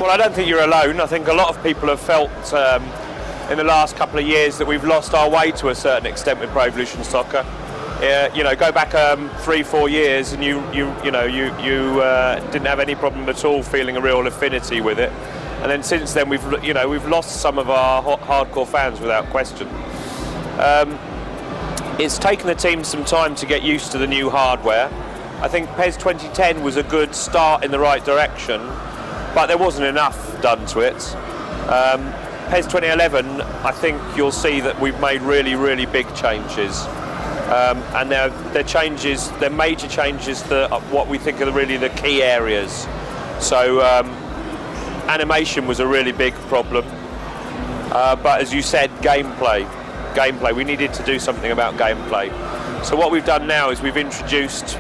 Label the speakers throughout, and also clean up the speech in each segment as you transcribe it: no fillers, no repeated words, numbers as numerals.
Speaker 1: Well, I don't think you're alone. I think a lot of people have felt in the last couple of years that we've lost our way to a certain extent with Pro Evolution Soccer. You know, go back 3-4 years and you didn't have any problem at all feeling a real affinity with it. And then since then we've lost some of our hardcore fans without question. It's taken the team some time to get used to the new hardware. I think PES 2010 was a good start in the right direction, but there wasn't enough done to it. PES 2011, I think you'll see that we've made really big changes. And they're major changes to what we think are really the key areas. So animation was a really big problem, but as you said, gameplay. We needed to do something about gameplay. So what we've done now is we've introduced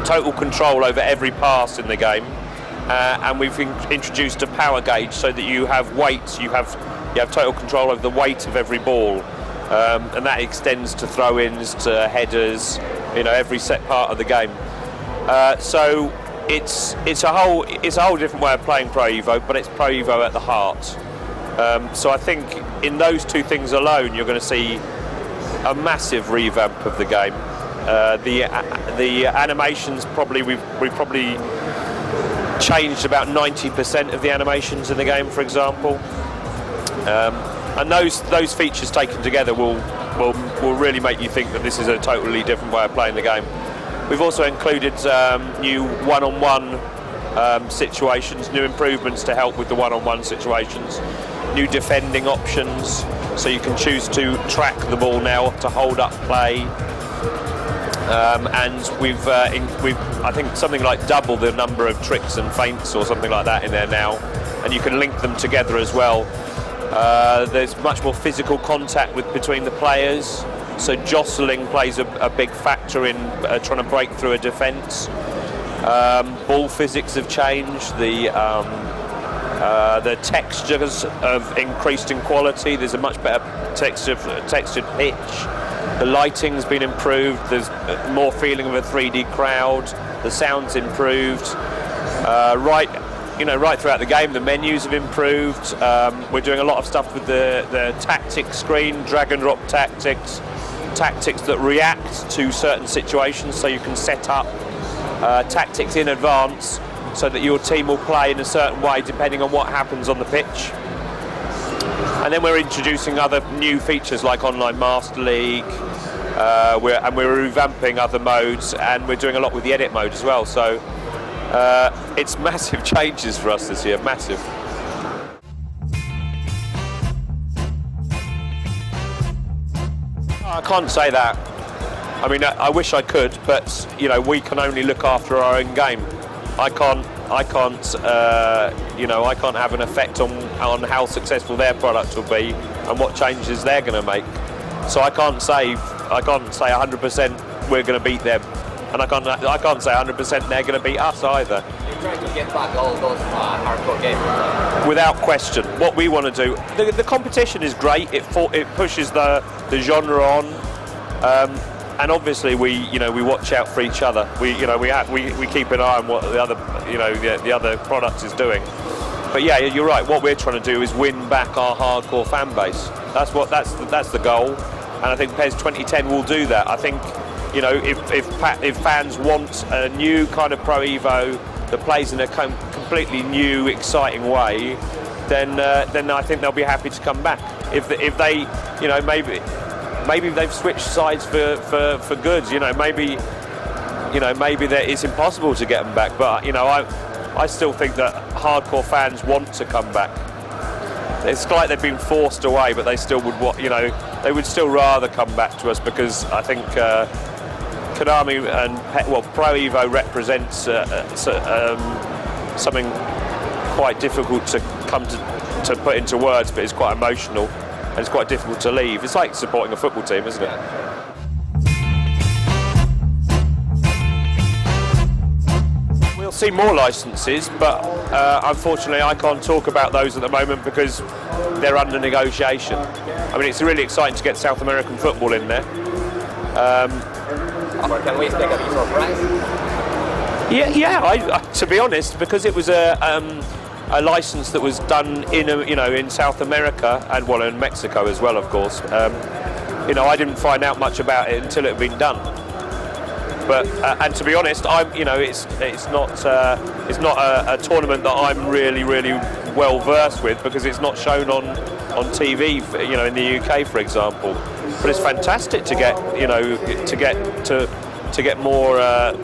Speaker 1: total control over every pass in the game, and we've introduced a power gauge so that you have weight, you have total control over the weight of every ball. And that extends to throw-ins, to headers, you know, every set part of the game. So it's a whole different way of playing Pro Evo, but it's Pro Evo at the heart. So I think in those two things alone, you're going to see a massive revamp of the game. The animations we've probably changed about 90% of the animations in the game, for example. And those features taken together will really make you think that this is a totally different way of playing the game. We've also included new one-on-one situations, new improvements to help with the one-on-one situations, new defending options, so you can choose to track the ball now to hold up play. And we've I think something like double the number of tricks and feints or something like that in there now, and you can link them together as well. There's much more physical contact between the players, so jostling plays a big factor in trying to break through a defence. Ball physics have changed. The textures have increased in quality. There's a much better textured pitch. The lighting's been improved. There's more feeling of a 3D crowd. The sound's improved. Right throughout the game, the menus have improved. We're doing a lot of stuff with the tactics screen, drag and drop tactics that react to certain situations, so you can set up tactics in advance so that your team will play in a certain way depending on what happens on the pitch. And then we're introducing other new features like Online Master League, we're revamping other modes, and we're doing a lot with the edit mode as well. So it's massive changes for us this year, massive. I can't say that. I mean, I wish I could, but you know, we can only look after our own game. I can't have an effect on how successful their product will be and what changes they're going to make. So I can't say 100% we're going to beat them, and I can't say 100% they're going to beat us either.
Speaker 2: You're trying to get back all those hardcore gamers.
Speaker 1: Without question, what we want to do. The competition is great. It pushes the genre on. And obviously we watch out for each other. We keep an eye on what the other product is doing. But yeah, you're right. What we're trying to do is win back our hardcore fan base. That's the goal. And I think PES 2010 will do that. I think, you know, if fans want a new kind of Pro Evo that plays in a completely new, exciting way, then I think they'll be happy to come back. If they, you know, maybe they've switched sides for good. Maybe it's impossible to get them back. But I still think that hardcore fans want to come back. It's like they've been forced away, but they still would. They would still rather come back to us, because I think Konami and Pro Evo represents something quite difficult to come to put into words, but it's quite emotional. And it's quite difficult to leave. It's like supporting a football team, isn't it? We'll see more licenses, but unfortunately I can't talk about those at the moment because they're under negotiation. I mean, it's really exciting to get South American football in there.
Speaker 2: Can we expect a big surprise?
Speaker 1: Yeah. To be honest, because it was a a license that was done in South America and in Mexico as well, of course. I didn't find out much about it until it had been done. But and to be honest, it's not a tournament that I'm really well versed with, because it's not shown on TV, in the UK, for example. But it's fantastic to get more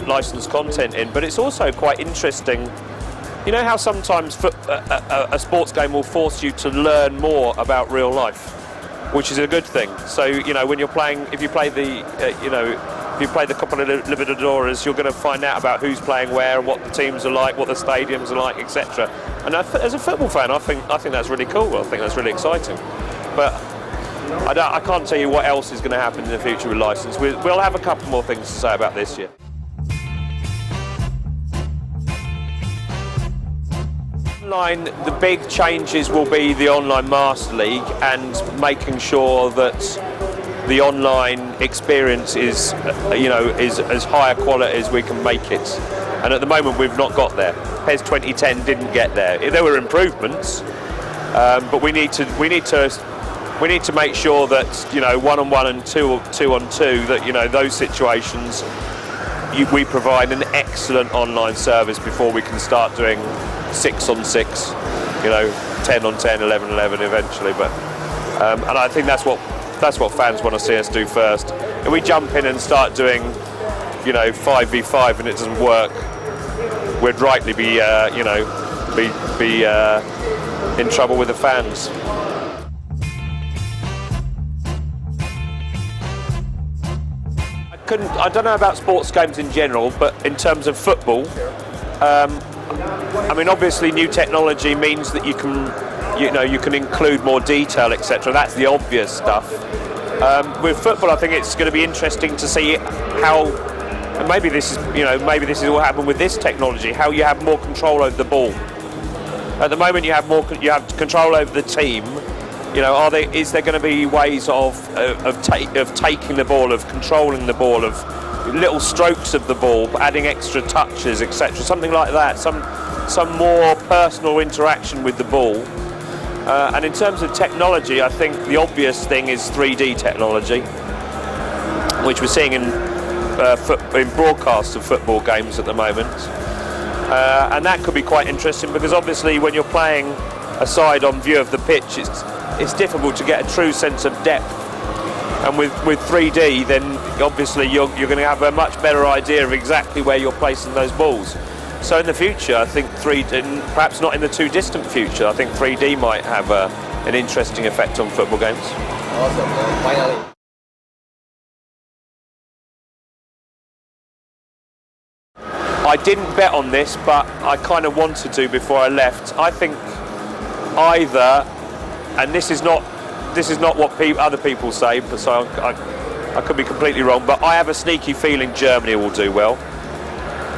Speaker 1: licensed content in. But it's also quite interesting. You know how sometimes a sports game will force you to learn more about real life, which is a good thing. So when you're playing, if you play the Copa Libertadores, you're going to find out about who's playing where, and what the teams are like, what the stadiums are like, etc. And as a football fan, I think that's really cool. I think that's really exciting. But I can't tell you what else is going to happen in the future with license. We'll have a couple more things to say about this year. Online, the big changes will be the online Master League and making sure that the online experience is as high a quality as we can make it. And at the moment we've not got there. PES 2010 didn't get there. There were improvements, but we need to make sure that 1-on-1 and 2-on-2, that those situations we provide an excellent online service before we can start doing 6-on-6, 10-on-10, 11-11 eventually. But and I think that's what fans want to see us do first. If we jump in and start doing 5v5 and it doesn't work, we'd rightly be in trouble with the fans. I don't know about sports games in general, but in terms of football, obviously new technology means that you can include more detail, etc. That's the obvious stuff. With football, I think it's going to be interesting to see how, and maybe this is what happened with this technology, how you have more control over the ball. At the moment, you have control over the team. Is there going to be ways of taking the ball, of controlling the ball, of little strokes of the ball, adding extra touches, etc. Something like that. Some more personal interaction with the ball. And in terms of technology, I think the obvious thing is 3D technology, which we're seeing in broadcasts of football games at the moment. And that could be quite interesting, because obviously when you're playing a side on view of the pitch, it's difficult to get a true sense of depth. And with 3D, then obviously you're going to have a much better idea of exactly where you're placing those balls. So in the future, I think 3D, perhaps not in the too distant future, I think 3D might have an interesting effect on football games.
Speaker 2: Awesome, finally.
Speaker 1: I didn't bet on this, but I kind of wanted to before I left. I think either, and this is not what other people say, so I could be completely wrong, but I have a sneaky feeling Germany will do well.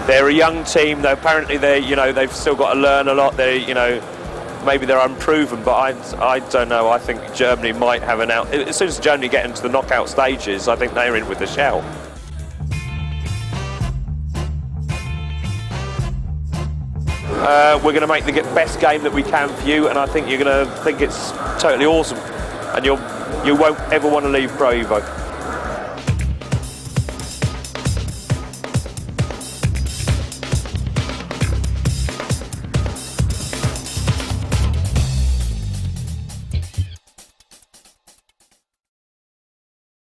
Speaker 1: They're a young team, though apparently they've still got to learn a lot. Maybe they're unproven, but I don't know. I think Germany might have an out. As soon as Germany get into the knockout stages, I think they're in with a shout. We're going to make the best game that we can for you, and I think you're going to think it's totally awesome, and you won't ever want to leave Pro Evo.